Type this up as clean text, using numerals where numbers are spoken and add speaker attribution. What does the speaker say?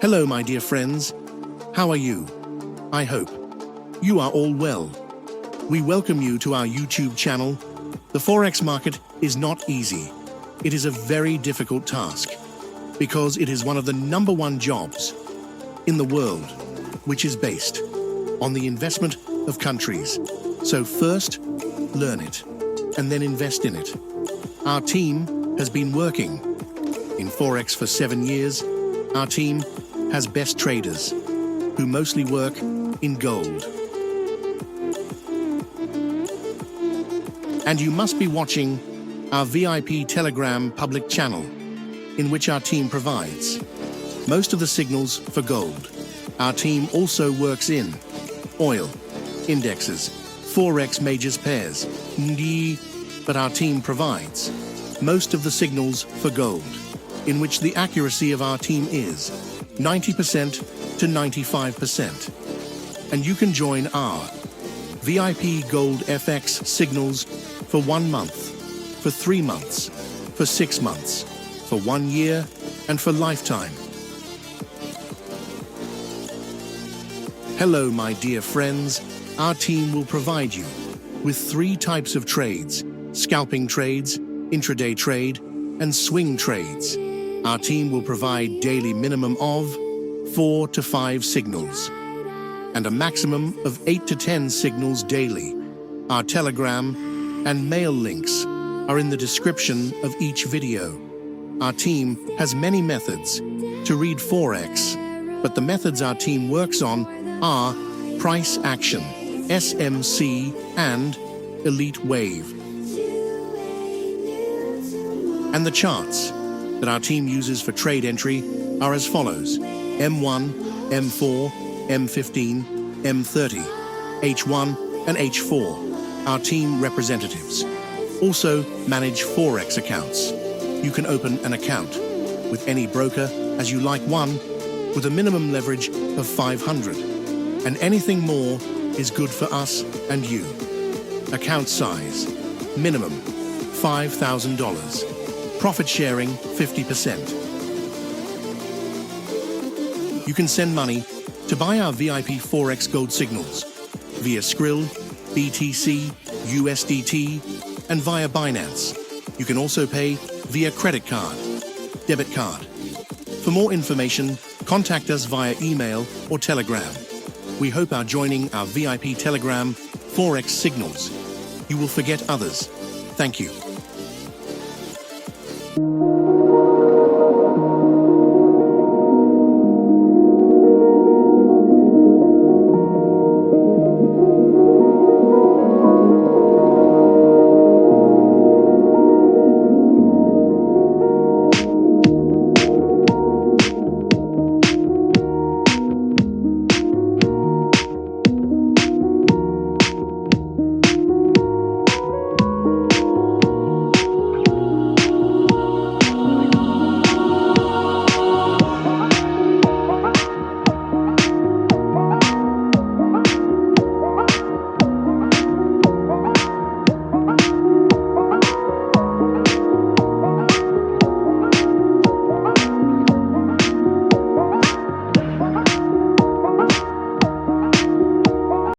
Speaker 1: Hello, my dear friends. How are you? I hope you are all well. We welcome you to our YouTube channel. The Forex market is not easy. It is a very difficult task because it is one of the #1 jobs in the world, which is based on the investment of countries. So first, learn it and then invest in it. Our team has been working in Forex for 7 years. Our team has best traders who mostly work in gold. And you must be watching our VIP Telegram public channel, in which our team provides most of the signals for gold. Our team also works in oil, indexes, Forex majors pairs, but our team provides most of the signals for gold, in which the accuracy of our team is 90% to 95%. And you can join our VIP Gold FX signals for 1 month, for 3 months, for 6 months, for 1 year, and for lifetime. Hello, my dear friends. Our team will provide you with 3 types of trades: scalping trades, intraday trade, and swing trades. Our team will provide daily minimum of 4 to 5 signals and a maximum of 8 to 10 signals daily. Our Telegram and mail links are in the description of each video. Our team has many methods to read Forex, but the methods our team works on are price action, SMC, and elite wave. And the charts that our team uses for trade entry are as follows: M1, M4, M15, M30, H1, and H4. Our team representatives also manage Forex accounts. You can open an account with any broker as you like, one with a minimum leverage of 500, and anything more is good for us and you. Account size, minimum $5,000. Profit sharing 50%. You can send money to buy our VIP Forex gold signals via Skrill, BTC, USDT, and via Binance. You can also pay via credit card, debit card. For more information, contact us via email or Telegram. We hope our joining our VIP Telegram Forex signals, you will forget others. Thank you.